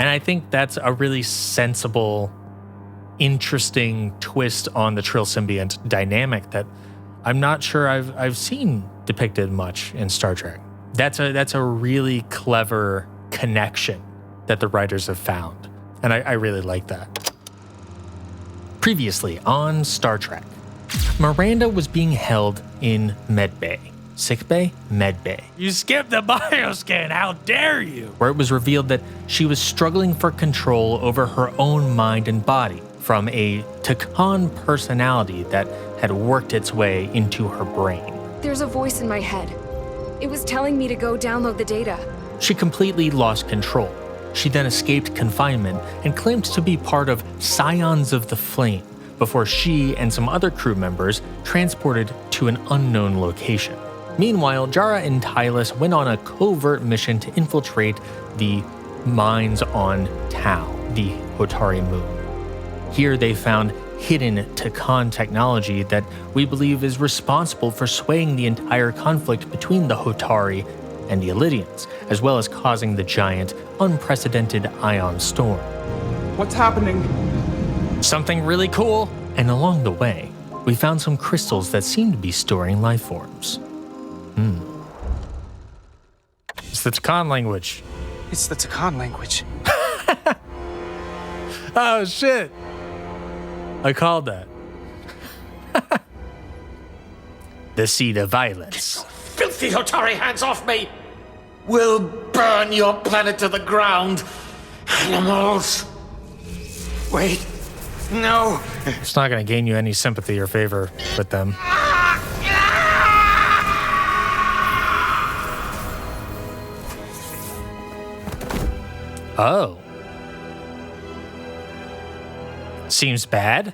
And I think that's a really sensible, interesting twist on the Trill symbiont dynamic that I'm not sure I've seen depicted much in Star Trek. That's a really clever connection that the writers have found, and I really like that. Previously on Star Trek, Miranda was being held in medbay. Sickbay? Medbay. You skipped the bioscan, how dare you! Where it was revealed that she was struggling for control over her own mind and body from a Tkon personality that had worked its way into her brain. There's a voice in my head. It was telling me to go download the data. She completely lost control. She then escaped confinement and claimed to be part of Scions of the Flame before she and some other crew members transported to an unknown location. Meanwhile, Jara and Tylus went on a covert mission to infiltrate the mines on Tau, the Hotari moon. Here they found hidden Tkon technology that we believe is responsible for swaying the entire conflict between the Hotari and the Elydians, as well as causing the giant, unprecedented ion storm. What's happening? Something really cool. And along the way, we found some crystals that seem to be storing life forms. It's the Tkon language. It's the Tkon language. Oh, shit. I called that. The seed of violence. Filthy Hotari hands off me! We'll burn your planet to the ground. Animals. Wait. No. It's not going to gain you any sympathy or favor with them. Oh. Seems bad.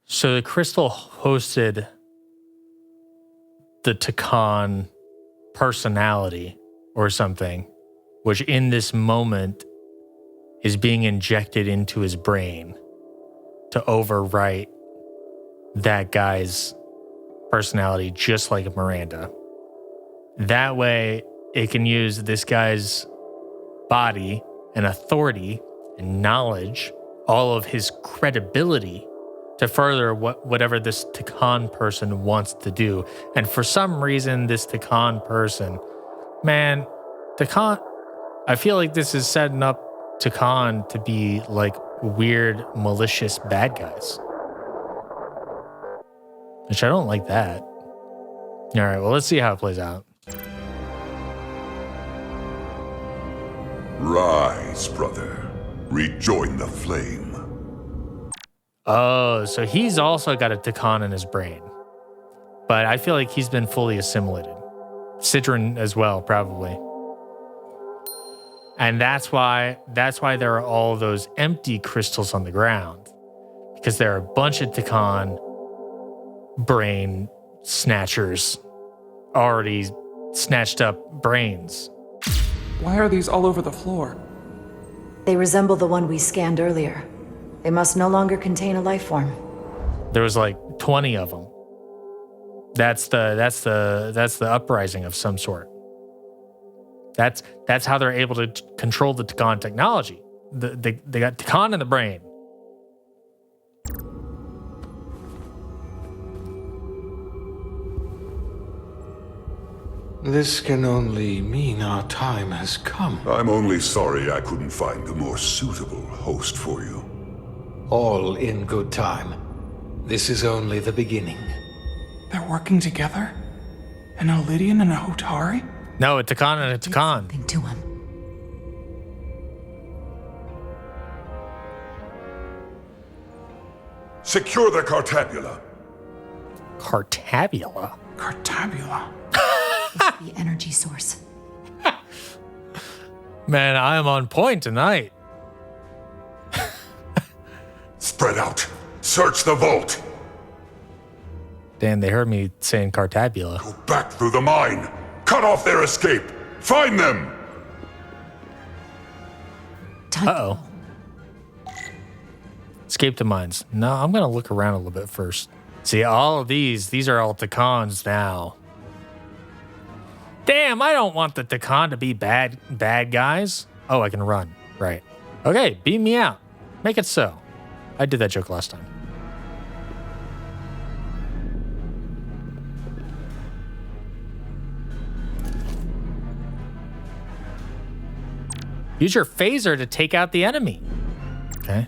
So the crystal hosted the Tkon personality or something, which in this moment is being injected into his brain to overwrite that guy's personality, just like Miranda. That way, it can use this guy's body and authority and knowledge, all of his credibility, to further whatever this Tkon person wants to do. And for some reason, this Tkon person, man, Tkon, I feel like this is setting up Tkon to be like weird, malicious bad guys. Which I don't like that. All right, well, let's see how it plays out. Rise, brother. Rejoin the flame. Oh, so he's also got a Tkon in his brain. But I feel like he's been fully assimilated. Citron as well, probably. And that's why there are all those empty crystals on the ground. Because there are a bunch of Tkon brain snatchers already snatched up brains. Why are these all over the floor? They resemble the one we scanned earlier. They must no longer contain a life form. There was like 20 of them. That's the uprising of some sort. That's how they're able to control the Tkon technology. They got Tkon in the brain. This can only mean our time has come. I'm only sorry I couldn't find a more suitable host for you. All in good time. This is only the beginning. They're working together? An Elydian and a Hotari? No, a Tkon and a Tkon. Something to him. Secure the Cartabula. Cartabula? Cartabula. The energy source. Man, I am on point tonight. Spread out. Search the vault. Dan, they heard me saying Cartabula. Go back through the mine. Cut off their escape. Find them. Uh-oh. Escape the mines. No, I'm going to look around a little bit first. See, all of these are all Tkons now. Damn, I don't want the Tkon to be bad guys. Oh, I can run. Right. Okay, beam me out. Make it so. I did that joke last time. Use your phaser to take out the enemy. Okay.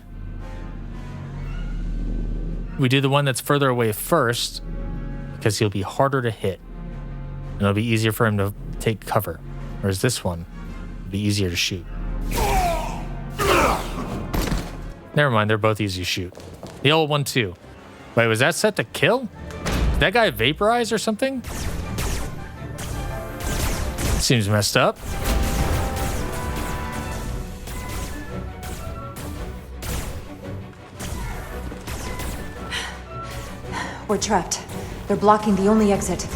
We do the one that's further away first because he'll be harder to hit. And it'll be easier for him to take cover. Whereas this one will be easier to shoot. Never mind, they're both easy to shoot. The old one too. Wait, was that set to kill? Did that guy vaporize or something? Seems messed up. We're trapped. They're blocking the only exit.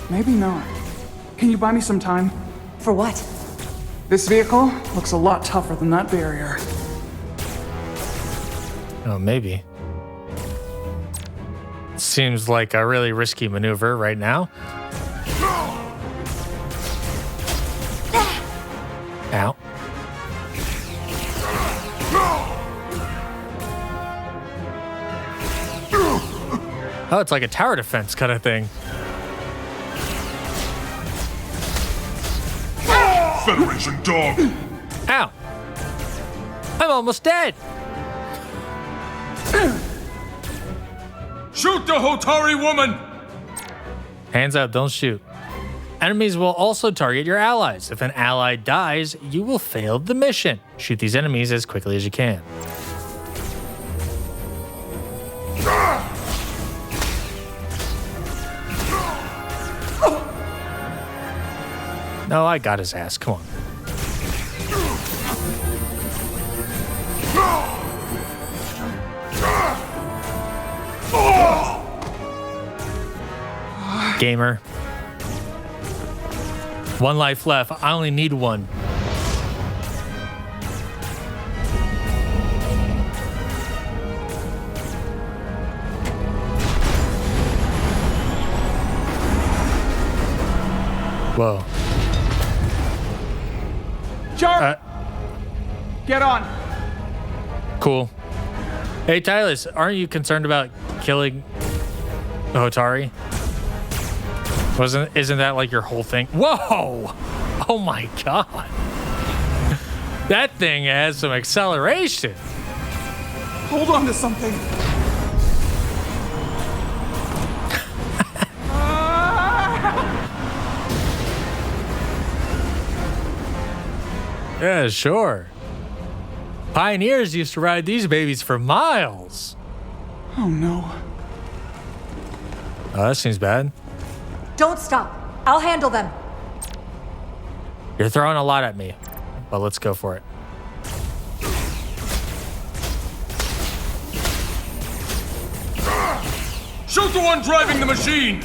Maybe not. Can you buy me some time? For what? This vehicle looks a lot tougher than that barrier. Oh, maybe. Seems like a really risky maneuver right now. Ow. Oh, it's like a tower defense kind of thing. Federation dog! Ow. I'm almost dead. Shoot the Hotari woman! Hands up, don't shoot. Enemies will also target your allies. If an ally dies, you will fail the mission. Shoot these enemies as quickly as you can. No, I got his ass. Come on. Gamer. One life left. I only need one. Whoa. Char! Get on! Cool. Hey, Tylus, aren't you concerned about killing the Hotari? Isn't that like your whole thing? Whoa! Oh my god. That thing has some acceleration. Hold on to something. Yeah, sure. Pioneers used to ride these babies for miles. Oh no. Oh, that seems bad. Don't stop. I'll handle them. You're throwing a lot at me, but let's go for it. Shoot the one driving the machine!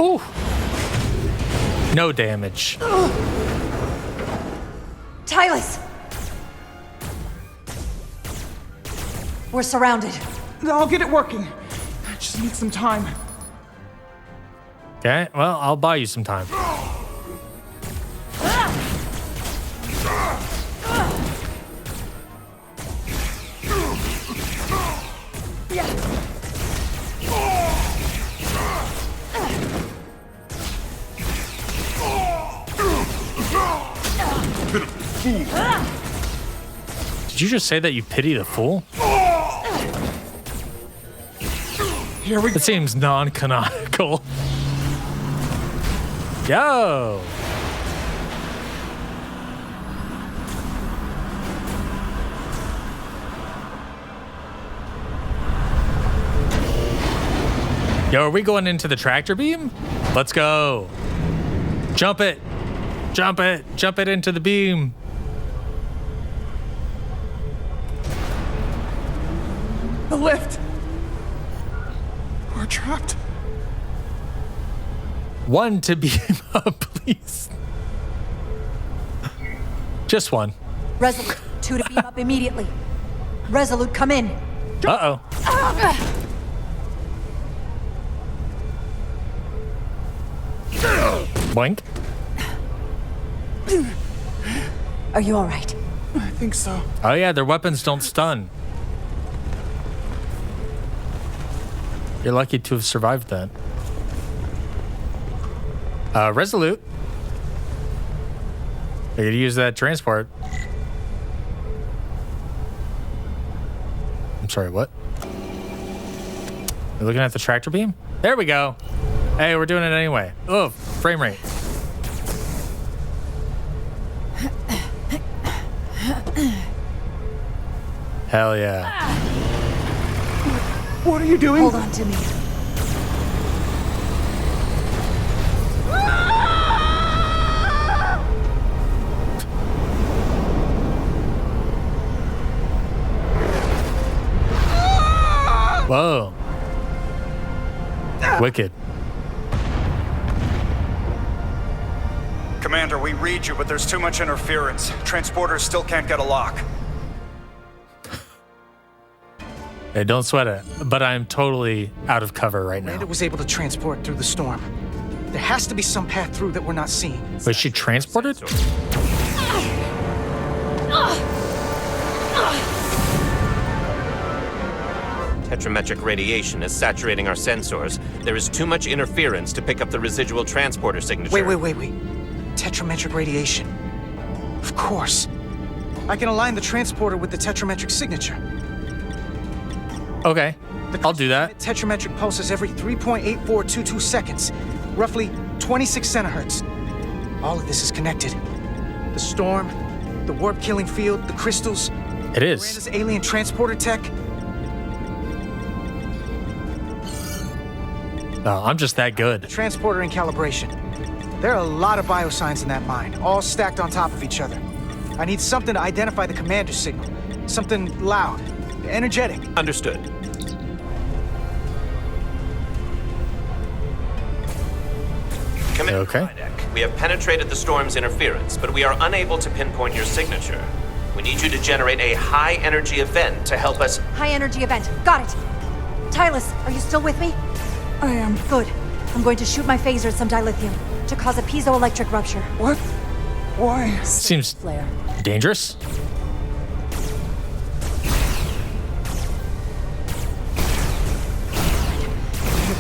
Ooh. No damage. Tylus! We're surrounded. I'll get it working. I just need some time. Okay, well, I'll buy you some time. Did you just say that you pity the fool? Here we go. It seems non-canonical. Yo! Yo, are we going into the tractor beam? Let's go. Jump it. Jump it. Jump it into the beam. The lift! We're trapped. One to beam up, please. Just one. Resolute, 2 to beam up immediately. Resolute, come in. Uh-oh. Boink. Are you all right? I think so. Oh yeah, their weapons don't stun. You're lucky to have survived that. Resolute. I could use that transport. I'm sorry, what? You're looking at the tractor beam? There we go. Hey, we're doing it anyway. Oh, frame rate. Hell yeah. What are you doing? Hold on to me. Whoa. Wicked. Commander, we read you, but there's too much interference. Transporters still can't get a lock. Hey, don't sweat it. But I'm totally out of cover right now. Amanda was able to transport through the storm. There has to be some path through that we're not seeing. Was she transported? Tetrametric radiation is saturating our sensors. There is too much interference to pick up the residual transporter signature. Wait. Tetrametric radiation. Of course. I can align the transporter with the tetrametric signature. Okay, I'll do that. Tetrametric pulses every 3.8422 seconds, roughly 26 centihertz. All of this is connected. The storm, the warp-killing field, the crystals. It is. Miranda's alien transporter tech. Oh, I'm just that good. The transporter in calibration. There are a lot of biosigns in that mine, all stacked on top of each other. I need something to identify the commander signal. Something loud, energetic. Understood. Okay. We have penetrated the storm's interference, but we are unable to pinpoint your signature. We need you to generate a high-energy event to help us. High energy event. Got it. Tylus, are you still with me? I am. Good. I'm going to shoot my phaser at some dilithium to cause a piezoelectric rupture. What? Why? Seems Flare. dangerous.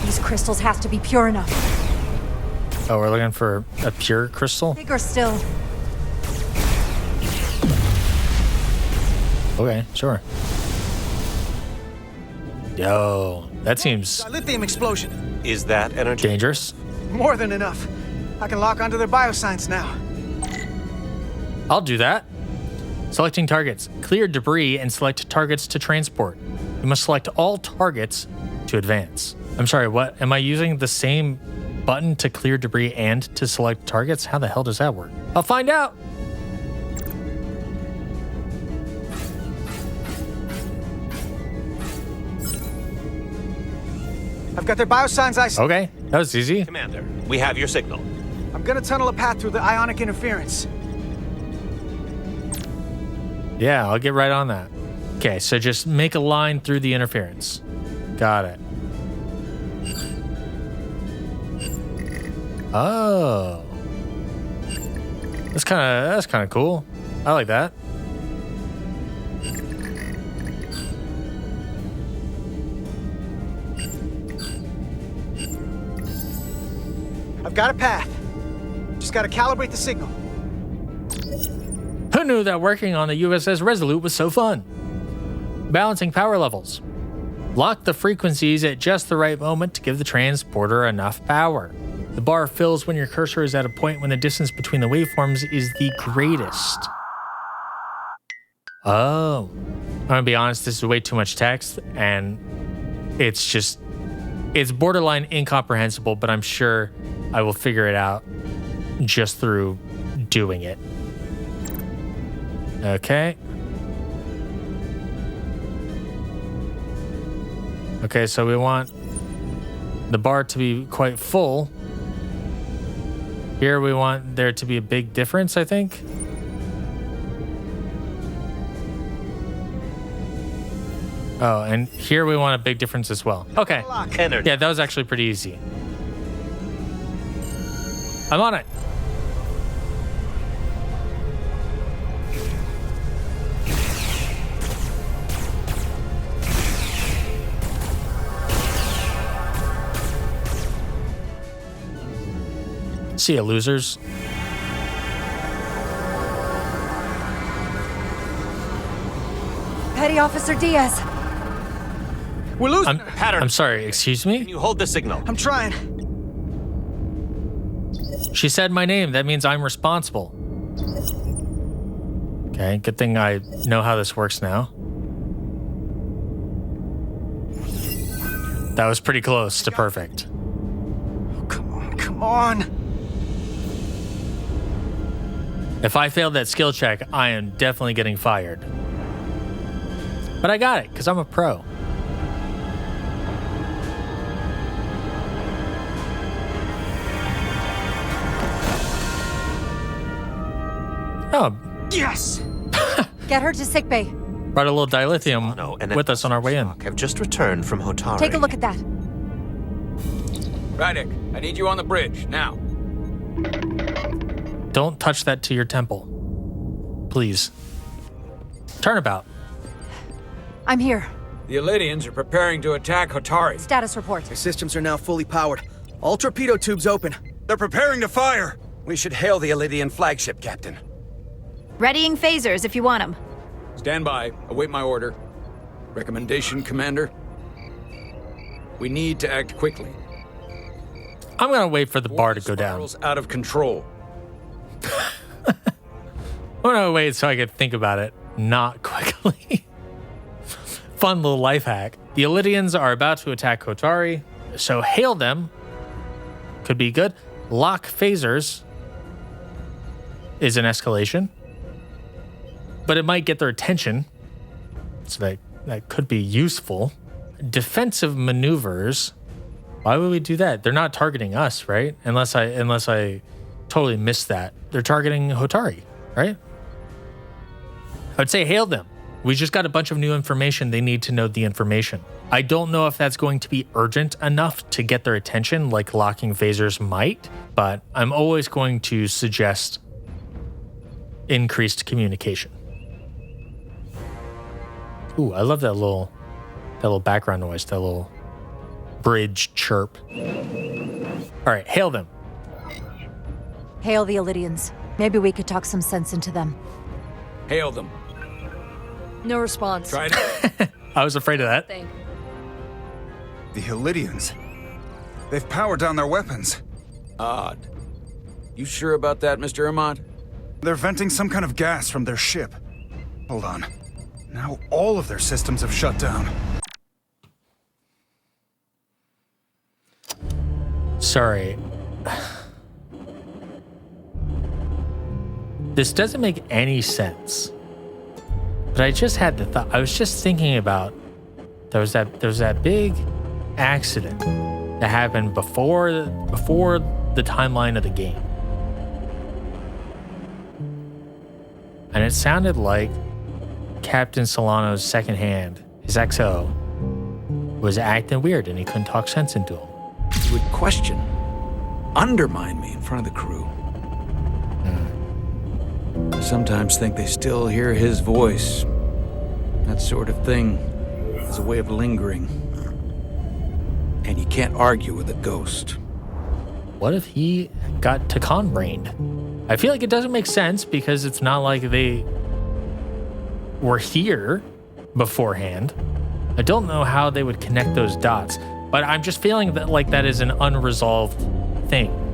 These crystals have to be pure enough. Oh, we're looking for a pure crystal? Bigger still. Okay, sure. Yo, that seems Lithium explosion. Is that energy? dangerous. More than enough. I can lock onto their biosigns now. I'll do that. Selecting targets. Clear debris and select targets to transport. You must select all targets to advance. I'm sorry, what? Am I using the same button to clear debris and to select targets? How the hell does that work? I'll find out. I've got their biosigns I... Okay, that was easy. Commander, we have your signal. I'm gonna tunnel a path through the ionic interference. Yeah, I'll get right on that. Okay, so just make a line through the interference. Got it. Oh. That's kind of cool. I like that. I've got a path. Just gotta calibrate the signal. Who knew that working on the USS Resolute was so fun? Balancing power levels. Lock the frequencies at just the right moment to give the transporter enough power. The bar fills when your cursor is at a point when the distance between the waveforms is the greatest. Oh. I'm gonna be honest, this is way too much text, and it's just It's borderline incomprehensible, but I'm sure I will figure it out just through doing it. Okay. Okay, so we want the bar to be quite full. Here we want there to be a big difference, I think. Oh, and here we want a big difference as well. Okay. Energy. Yeah, that was actually pretty easy. I'm on it. See ya, losers. Petty Officer Diaz. We're losing. I'm sorry, excuse me? Can you hold the signal? I'm trying. She said my name. That means I'm responsible. Okay, good thing I know how this works now. That was pretty close to perfect. Oh, come on, come on. If I failed that skill check, I am definitely getting fired. But I got it, because I'm a pro. Oh, Yes. Get her to sickbay. brought a little dilithium with us on our way in. Have just returned from Hotari. Take a look at that. Radek, I need you on the bridge, now. Don't touch that to your temple. Please. Turnabout. I'm here. The Elydians are preparing to attack Hotari. Status report. Their systems are now fully powered. All torpedo tubes open. They're preparing to fire! We should hail the Elydian flagship, Captain. Readying phasers if you want them. Stand by. Await my order. Recommendation, Commander? We need to act quickly. I'm going to wait for the bar to go down. Spiral's out of control. I'm going to wait so I can think about it. Not quickly. Fun little life hack. The Elydians are about to attack Hotari, so hail them. Could be good. Lock phasers is an escalation, but it might get their attention, so that could be useful. Defensive maneuvers. Why would we do that? They're not targeting us, right? Unless I totally missed that. They're targeting Hotari, right? I would say hail them. We just got a bunch of new information. They need to know the information. I don't know if that's going to be urgent enough to get their attention like locking phasers might, but I'm always going to suggest increased communication. Ooh, I love that little background noise, that little bridge chirp. All right, hail them. Hail the Elydians. Maybe we could talk some sense into them. Hail them. No response. Try it. I was afraid of that. The Elydians. They've powered down their weapons. Odd. You sure about that, Mr. Ahmad? They're venting some kind of gas from their ship. Hold on. Now all of their systems have shut down. Sorry. This doesn't make any sense. But I just had the thought. I was just thinking about there was that big accident that happened before the timeline of the game. And it sounded like Captain Solano's second hand, his XO, was acting weird and he couldn't talk sense into him. He would question, undermine me in front of the crew. I sometimes think they still hear his voice. That sort of thing is a way of lingering. And you can't argue with a ghost. What if he got Tkon brained? I feel like it doesn't make sense because it's not like they were here beforehand. I don't know how they would connect those dots, but I'm just feeling that like that is an unresolved thing.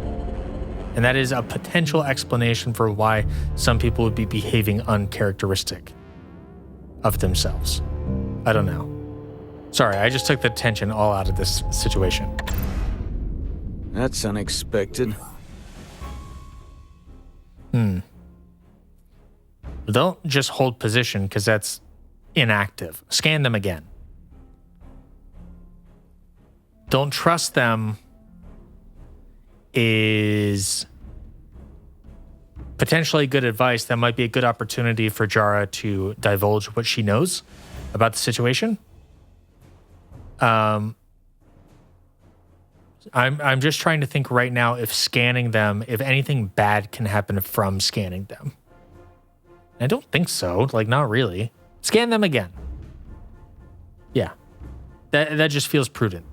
And that is a potential explanation for why some people would be behaving uncharacteristic of themselves. I don't know. Sorry, I just took the tension all out of this situation. That's unexpected. Don't just hold position, because that's inactive. Scan them again. Don't trust them is potentially good advice. That might be a good opportunity for Jara to divulge what she knows about the situation. I'm just trying to think right now if scanning them, if anything bad can happen from scanning them. I don't think so. Like, not really. Scan them again. Yeah. That just feels prudent.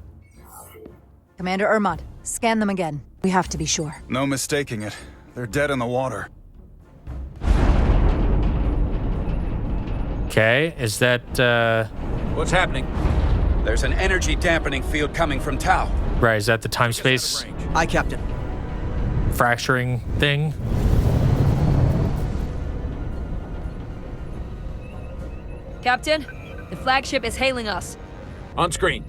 Commander Ermont, scan them again. We have to be sure. No mistaking it. They're dead in the water. Okay, is that, What's happening? There's an energy dampening field coming from Tau. right, is that the time-space Aye, Captain. fracturing thing? Captain, the flagship is hailing us. On screen.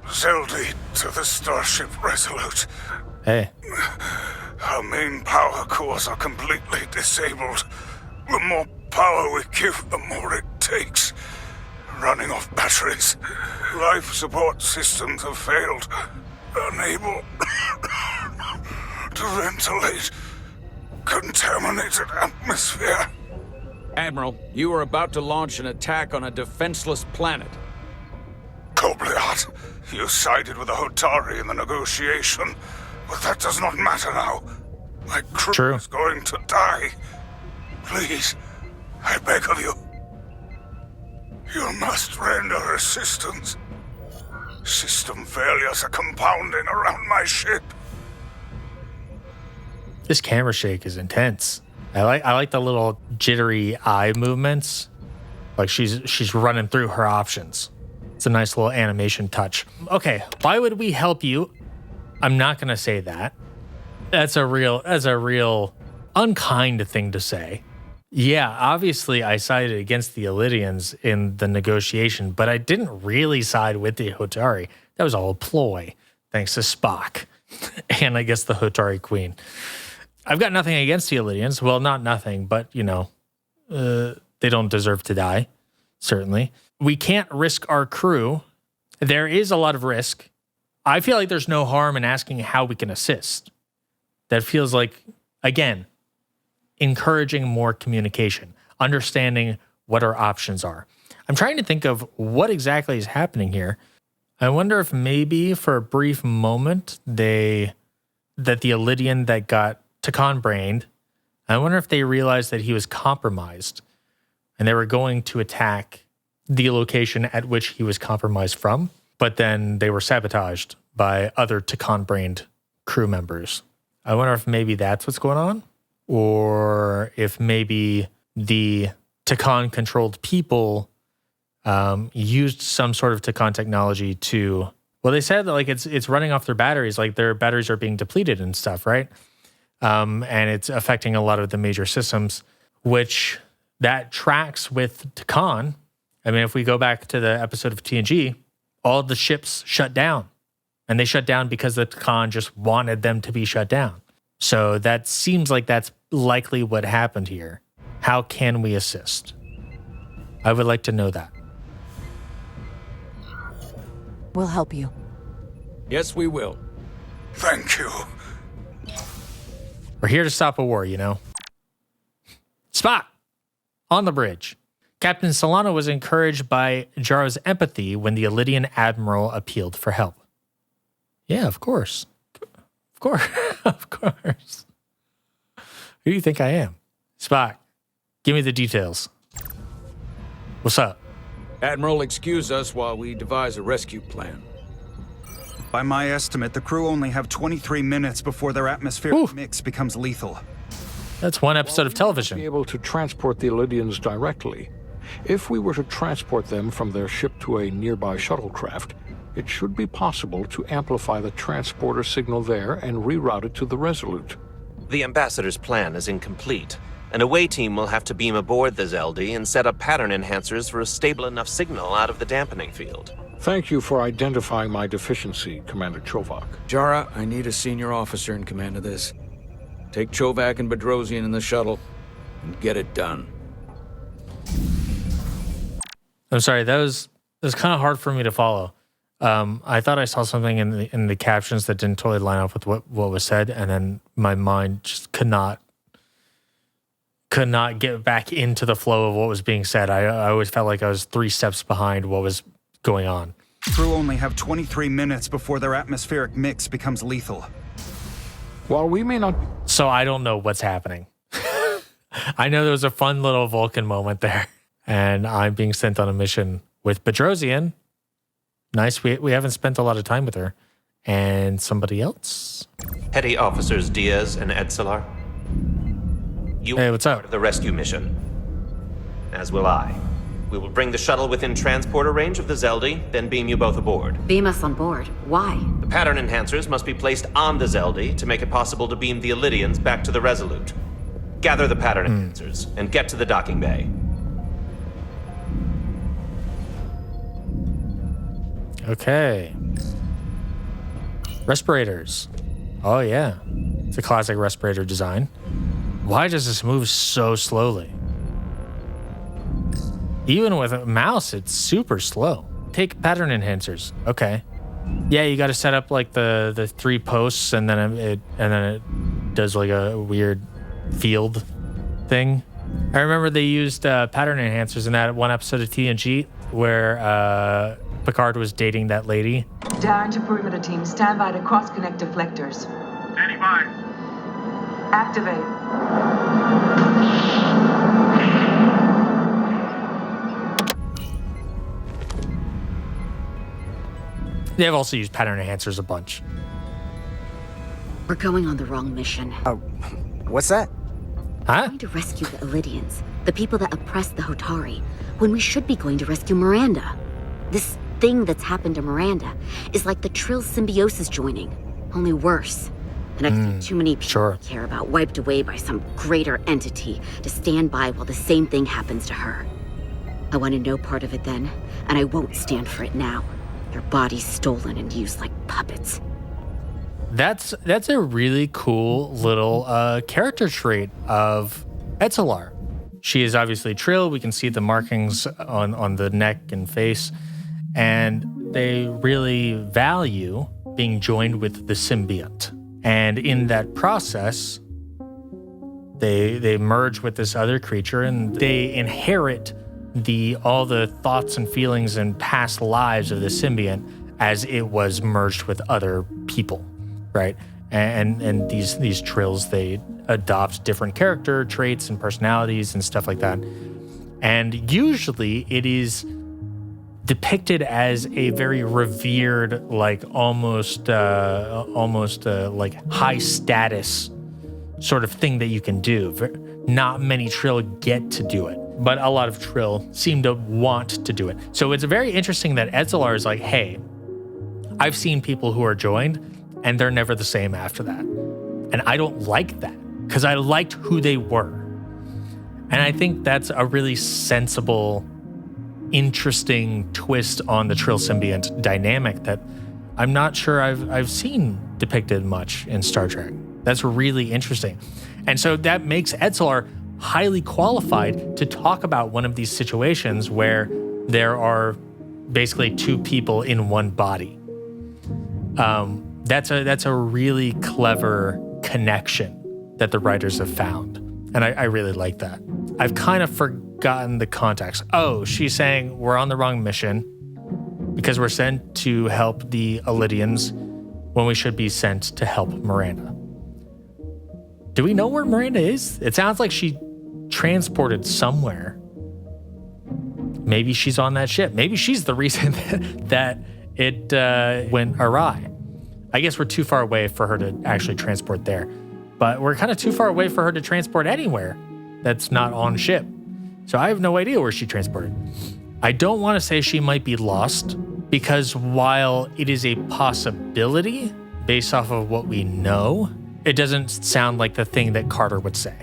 Zeldy to the Starship Resolute. Hey. Our main power cores are completely disabled. The more power we give, the more it takes. Running off batteries. Life support systems have failed. Unable to ventilate. Contaminated atmosphere. Admiral, you are about to launch an attack on a defenseless planet. Kobliat, you sided with the Hotari in the negotiation, but that does not matter now. My crew is going to die. Please, I beg of you. You must render assistance. System failures are compounding around my ship. This camera shake is intense. I like the little jittery eye movements. Like she's running through her options. It's a nice little animation touch. Okay, why would we help you? I'm not gonna say that. That's a real unkind thing to say. Yeah, obviously I sided against the Illydians in the negotiation, but I didn't really side with the Hotari. That was all a ploy, thanks to Spock. And I guess the Hotari Queen. I've got nothing against the Illydians. Well, not nothing, but, you know, they don't deserve to die, certainly. We can't risk our crew. There is a lot of risk. I feel like there's no harm in asking how we can assist. That feels like, again, encouraging more communication, understanding what our options are. I'm trying to think of what exactly is happening here. I wonder if maybe for a brief moment that the Illydian that got Tkon brained, I wonder if they realized that he was compromised and they were going to attack the location at which he was compromised from, but then they were sabotaged by other Tkon brained crew members. I wonder if maybe that's what's going on, or if maybe the Tkon controlled people used some sort of Tkon technology to, well, they said that like it's running off their batteries, like their batteries are being depleted and stuff, right? And it's affecting a lot of the major systems, which that tracks with Tkon. I mean, if we go back to the episode of TNG, all the ships shut down. And they shut down because the Tkon just wanted them to be shut down. So that seems like that's likely what happened here. How can we assist? I would like to know that. We'll help you. Yes, we will. Thank you. We're here to stop a war, you know. Spot! On the bridge. Captain Solano was encouraged by Jara's empathy when the Illydian admiral appealed for help. Yeah, of course. Of course. Of course. Who do you think I am? Spock, give me the details. What's up? Admiral, excuse us while we devise a rescue plan. By my estimate, the crew only have 23 minutes before their atmospheric mix becomes lethal. That's one episode of television. Be able to transport the Illydians directly. If we were to transport them from their ship to a nearby shuttlecraft, it should be possible to amplify the transporter signal there and reroute it to the Resolute. The Ambassador's plan is incomplete, An away team will have to beam aboard the Zeldi and set up pattern enhancers for a stable enough signal out of the dampening field. Thank you for identifying my deficiency, Commander Chovak. Jara, I need a senior officer in command of this. Take Chovak and Bedrosian in the shuttle and get it done. I'm sorry, that was kind of hard for me to follow. I thought I saw something in the captions that didn't totally line up with what was said, and then my mind just could not get back into the flow of what was being said. I always felt like I was 3 steps behind what was going on. Crew only have 23 minutes before their atmospheric mix becomes lethal. While we may not... So I don't know what's happening. I know there was a fun little Vulcan moment there, and I'm being sent on a mission with Bedrosian. Nice, we haven't spent a lot of time with her. And somebody else? Petty Officers Diaz and Edselar. You hey, what's up? Part of the rescue mission. As will I. We will bring the shuttle within transporter range of the Zeldi, then beam you both aboard. Beam us on board. Why? The pattern enhancers must be placed on the Zeldi to make it possible to beam the Illydians back to the Resolute. Gather the pattern enhancers and get to the docking bay. Okay. Respirators. Oh yeah. It's a classic respirator design. Why does this move so slowly? Even with a mouse, it's super slow. Take pattern enhancers. Okay. Yeah, you got to set up like the 3 posts, and then it does like a weird field thing. I remember they used pattern enhancers in that one episode of TNG where Picard was dating that lady. Darren to perimeter team, stand by to cross-connect deflectors. Standing by. Activate. They've also used pattern enhancers a bunch. We're going on the wrong mission. What's that? We're going to rescue the Illydians, the people that oppressed the Hotari, when we should be going to rescue Miranda. This thing that's happened to Miranda is like the Trill symbiosis joining, only worse. And I've seen too many people I care about wiped away by some greater entity to stand by while the same thing happens to her. I wanted no part of it then, and I won't stand for it now. Their bodies stolen and used like puppets. That's a really cool little character trait of Edselar. She is obviously Trill. We can see the markings on the neck and face. And they really value being joined with the symbiont. And in that process, they merge with this other creature and they inherit all the thoughts and feelings and past lives of the symbiont as it was merged with other people, right? And these Trills, they adopt different character traits and personalities and stuff like that. And usually it is depicted as a very revered, like almost like high status sort of thing that you can do. Not many Trill get to do it, but a lot of Trill seem to want to do it. So it's very interesting that Edselar is like, hey, I've seen people who are joined and they're never the same after that. And I don't like that because I liked who they were. And I think that's a really sensible, interesting twist on the Trill symbiont dynamic that I'm not sure I've seen depicted much in Star Trek. That's really interesting. And so that makes Edselar highly qualified to talk about one of these situations where there are basically 2 people in one body. That's a really clever connection that the writers have found. And I really like that. I've kind of forgotten the context. Oh, she's saying we're on the wrong mission because we're sent to help the Illydians when we should be sent to help Miranda. Do we know where Miranda is? It sounds like she transported somewhere. Maybe she's on that ship. Maybe she's the reason that it went awry. I guess we're too far away for her to actually transport there. But we're kind of too far away for her to transport anywhere that's not on ship. So I have no idea where she transported. I don't want to say she might be lost because while it is a possibility based off of what we know, it doesn't sound like the thing that Carter would say.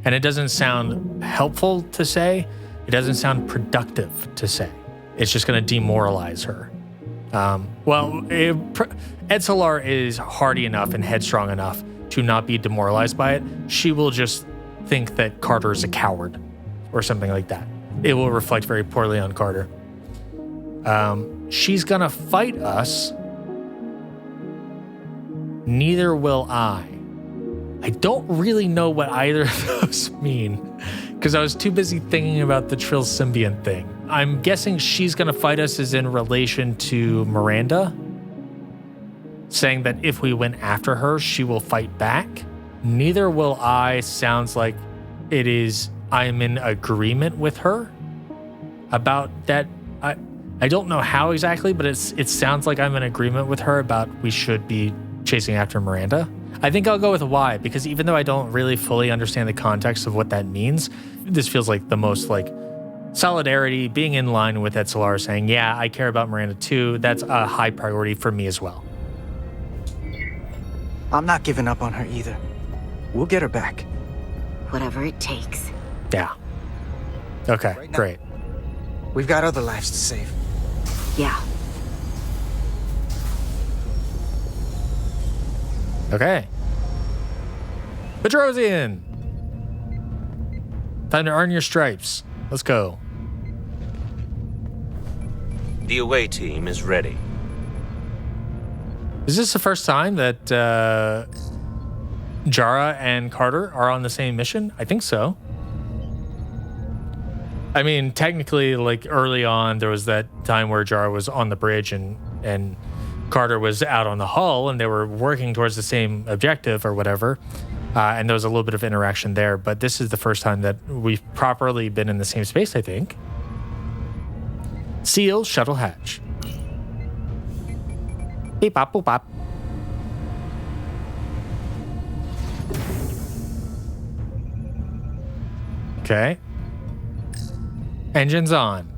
And it doesn't sound helpful to say. It doesn't sound productive to say. It's just going to demoralize her. Etzelar is hardy enough and headstrong enough to not be demoralized by it. She will just think that Carter is a coward or something like that. It will reflect very poorly on Carter. She's going to fight us. Neither will I. I don't really know what either of those mean because I was too busy thinking about the Trill symbiont thing. I'm guessing she's going to fight us is in relation to Miranda, saying that if we went after her, she will fight back. Neither will I sounds like it is I'm in agreement with her about that. I don't know how exactly, but it sounds like I'm in agreement with her about we should be chasing after Miranda. I think I'll go with Y because even though I don't really fully understand the context of what that means, this feels like the most like solidarity, being in line with Etzelar saying, yeah, I care about Miranda too. That's a high priority for me as well. I'm not giving up on her either. We'll get her back. Whatever it takes. Yeah. Okay, great. We've got other lives to save. Yeah. Okay. Petrosian! Time to earn your stripes. Let's go. The away team is ready. Is this the first time that Jara and Carter are on the same mission? I think so. I mean, technically, like early on, there was that time where Jara was on the bridge and Carter was out on the hull and they were working towards the same objective or whatever. And there was a little bit of interaction there, but this is the first time that we've properly been in the same space, I think. Seal shuttle hatch. Beep bop boop bop. Okay. Engines on.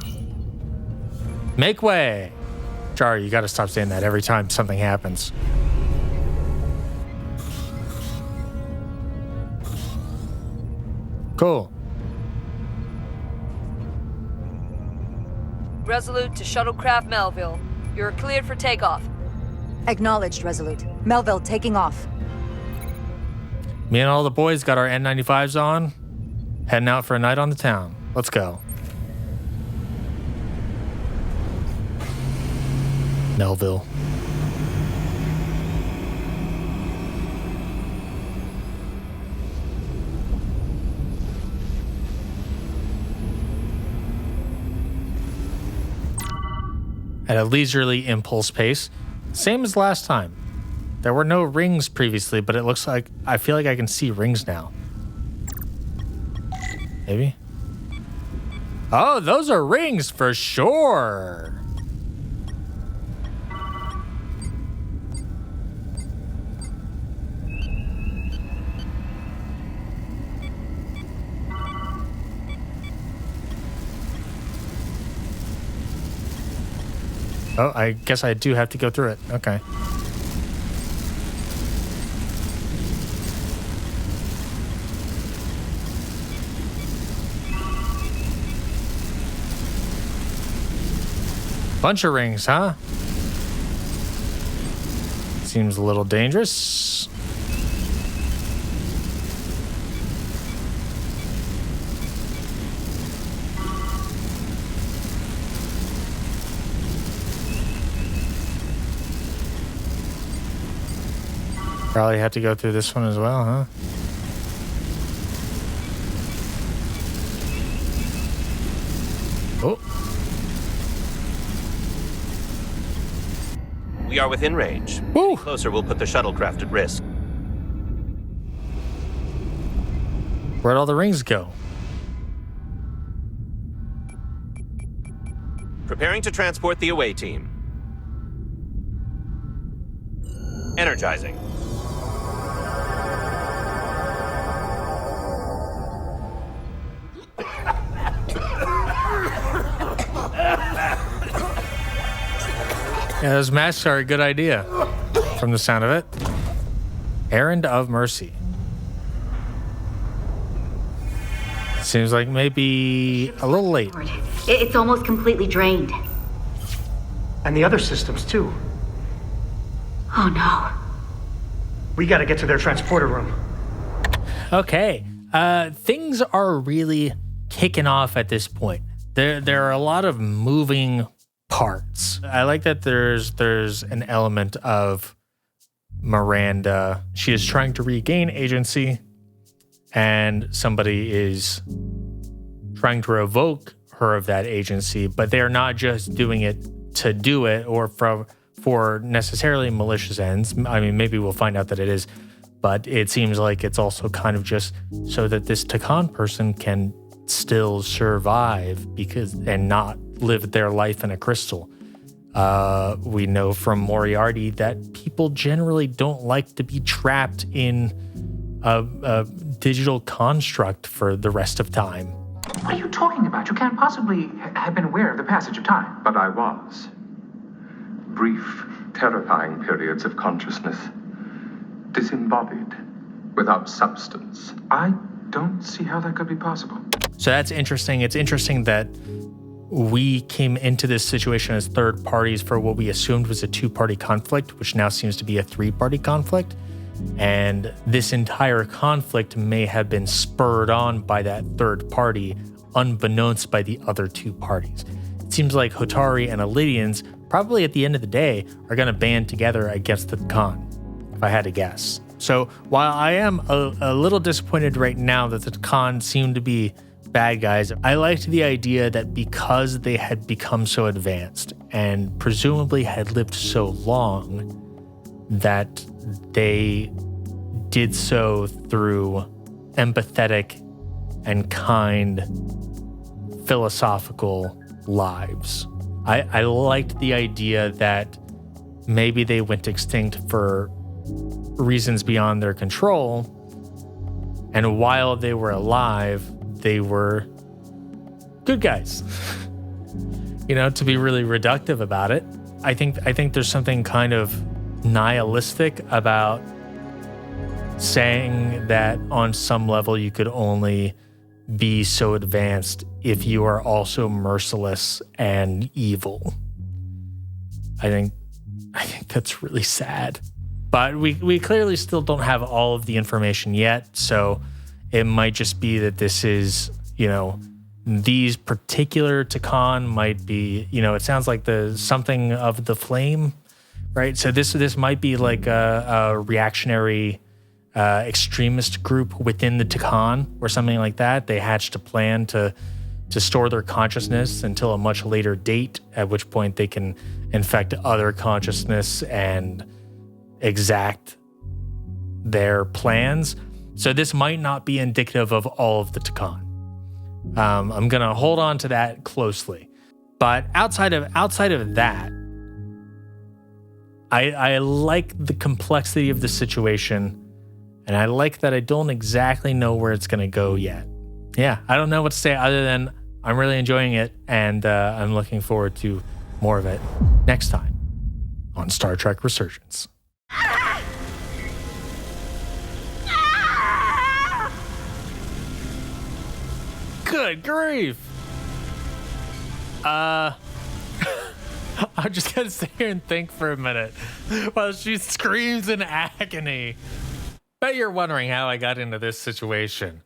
Make way. Jara, you got to stop saying that every time something happens. Cool. Resolute to shuttlecraft Melville. You're cleared for takeoff. Acknowledged, Resolute. Melville taking off. Me and all the boys got our N95s on, heading out for a night on the town. Let's go. Melville. At a leisurely impulse pace, same as last time. There were no rings previously, but it looks like I feel like I can see rings now. Maybe? Oh, those are rings for sure. Oh, I guess I do have to go through it. Okay. Bunch of rings, huh? Seems a little dangerous. Probably have to go through this one as well, huh? Oh. We are within range. Any closer will put the shuttlecraft at risk. Where'd all the rings go? Preparing to transport the away team. Energizing. Yeah, those masks are a good idea from the sound of it. Errand of Mercy. Seems like maybe a little late. It's almost completely drained. And the other systems, too. Oh no. We gotta get to their transporter room. Okay. Things are really kicking off at this point. There are a lot of moving parts. I like that there's an element of Miranda. She is trying to regain agency, and somebody is trying to revoke her of that agency, but they're not just doing it to do it or for necessarily malicious ends. I mean, maybe we'll find out that it is, but it seems like it's also kind of just so that this Tkon person can still survive and not live their life in a crystal. We know from Moriarty that people generally don't like to be trapped in a digital construct for the rest of time. What are you talking about? You can't possibly have been aware of the passage of time. But I was. Brief, terrifying periods of consciousness. Disembodied, without substance. I don't see how that could be possible. So that's interesting. It's interesting that we came into this situation as third parties for what we assumed was a two-party conflict, which now seems to be a three-party conflict. And this entire conflict may have been spurred on by that third party, unbeknownst by the other two parties. It seems like Hotari and Elydians, probably at the end of the day, are going to band together against the Tkon, if I had to guess. So while I am a little disappointed right now that the Tkon seem to be bad guys, I liked the idea that because they had become so advanced and presumably had lived so long, that they did so through empathetic and kind philosophical lives. I liked the idea that maybe they went extinct for reasons beyond their control, and while they were alive, they were good guys. You know, to be really reductive about it, I think there's something kind of nihilistic about saying that on some level you could only be so advanced if you are also merciless and evil. I think that's really sad. But we clearly still don't have all of the information yet, so it might just be that this is, you know, these particular Tkon might be, you know, it sounds like something of the flame, right? So this might be like a reactionary extremist group within the Tkon or something like that. They hatched a plan to store their consciousness until a much later date, at which point they can infect other consciousness and exact their plans. So this might not be indicative of all of the Tkon. I'm gonna hold on to that closely. But outside of that, I like the complexity of the situation, and I like that I don't exactly know where it's gonna go yet. Yeah, I don't know what to say other than I'm really enjoying it, and I'm looking forward to more of it next time on Star Trek Resurgence. Good grief. I'm just gonna sit here and think for a minute while she screams in agony. Bet you're wondering how I got into this situation.